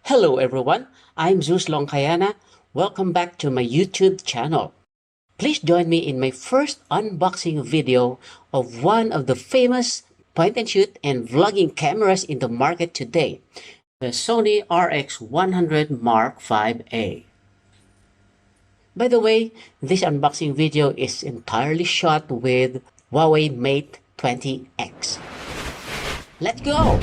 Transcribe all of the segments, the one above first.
Hello everyone, I'm Zeus Longkayana. Welcome back to my YouTube channel. Please join me in my first unboxing video of one of the famous point-and-shoot and vlogging cameras in the market today, the Sony RX100 Mark 5A. By the way, this unboxing video is entirely shot with Huawei Mate 20X. Let's go!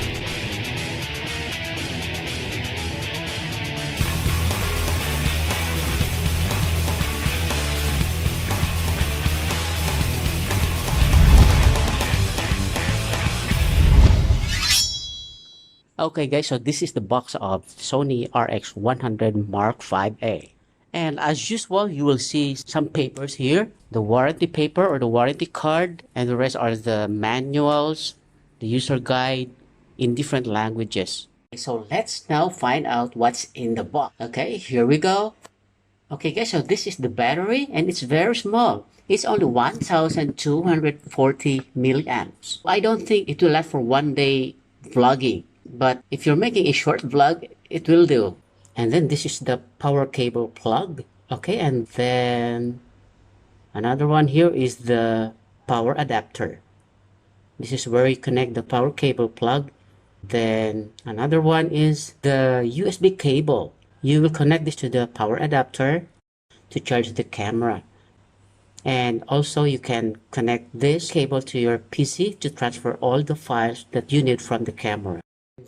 Okay guys, so this is the box of Sony RX100 Mark 5A. And as usual, you will see some papers here. The warranty paper or the warranty card, and the rest are the manuals, the user guide in different languages. So let's now find out what's in the box. Okay, here we go. Okay guys, so this is the battery and it's very small. It's only 1240 milliamps. I don't think it will last for one day vlogging. But if you're making a short vlog, it will do. And then this is the power cable plug. Okay, and then another one here is the power adapter. This is where you connect the power cable plug. Then another one is the USB cable. You will connect this to the power adapter to charge the camera. And also you can connect this cable to your PC to transfer all the files that you need from the camera.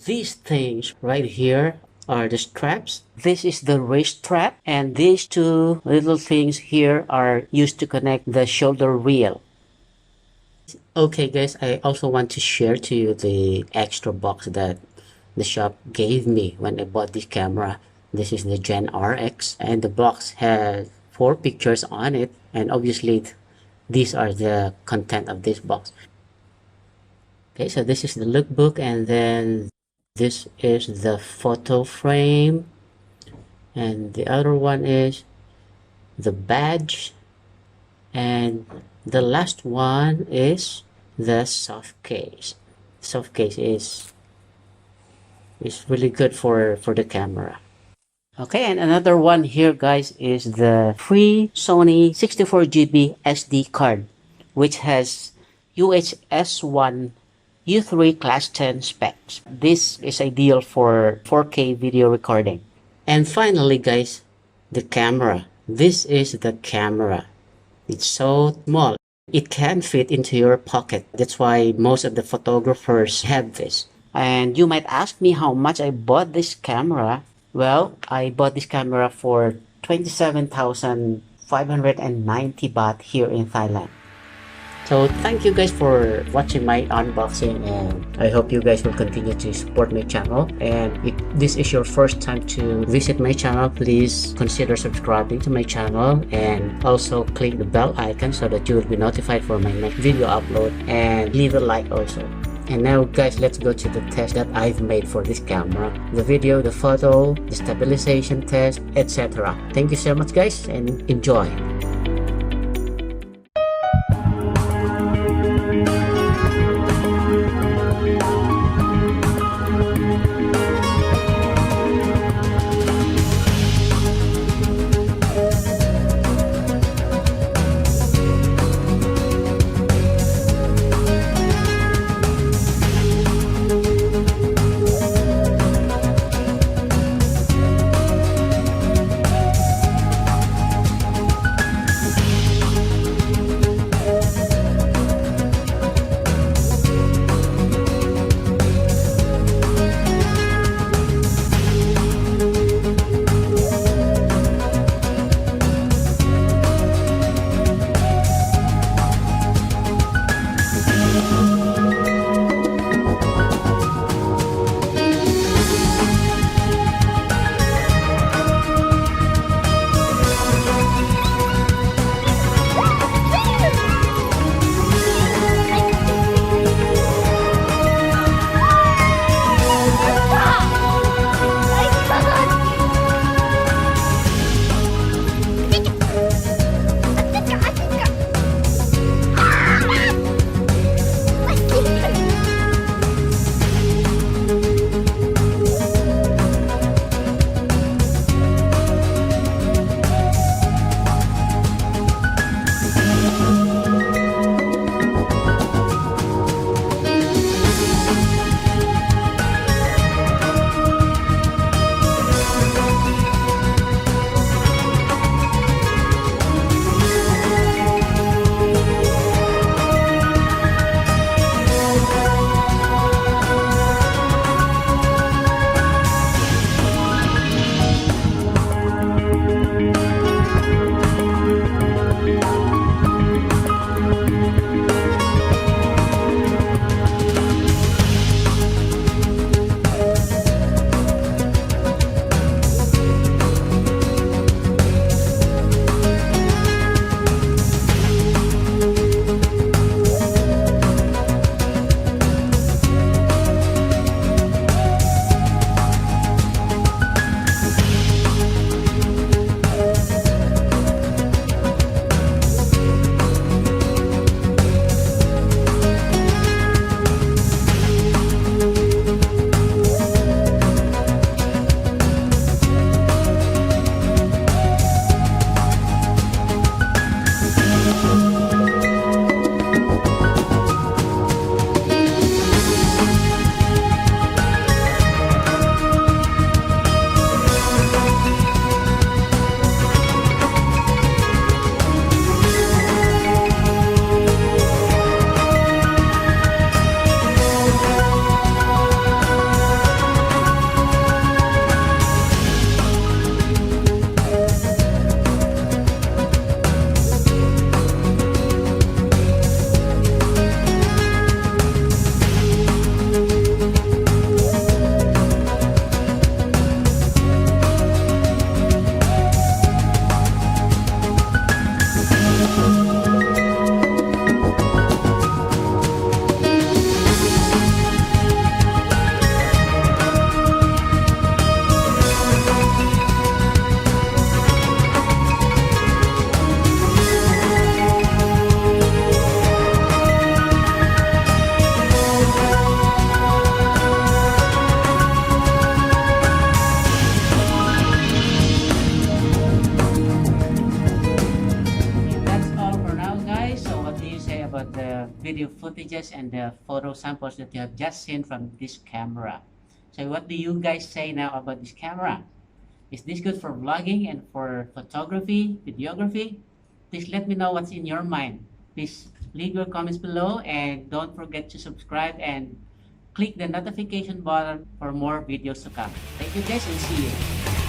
These things right here are the straps. This is the wrist strap, and these two little things here are used to connect the shoulder reel. Okay guys, I also want to share to you the extra box that the shop gave me when I bought this camera. This is the Gen RX, and the box has 4 pictures on it, and obviously these are the content of this box. Okay, so this is the lookbook, and then this is the photo frame, and the other one is the badge, and the last one is the soft case. Soft case is really good for the camera. Okay, and another one here guys is the free Sony 64GB SD card, which has UHS-1 U3 Class 10 specs. This is ideal for 4K video recording. And finally guys, the camera. This is the camera. It's so small. It can fit into your pocket. That's why most of the photographers have this. And you might ask me how much I bought this camera. Well, I bought this camera for 27,590 baht here in Thailand. So thank you guys for watching my unboxing, and I hope you guys will continue to support my channel. And if this is your first time to visit my channel, please consider subscribing to my channel and also click the bell icon so that you will be notified for my next video upload, and leave a like also. And now guys, let's go to the test that I've made for this camera. The video, the photo, the stabilization test, etc. Thank you so much guys, and enjoy. footages and the photo samples that you have just seen from this camera. So what do you guys say now about this camera? Is this good for vlogging and for photography, videography? Please let me know what's in your mind. Please leave your comments below and don't forget to subscribe and click the notification button for more videos to come. Thank you guys and see you.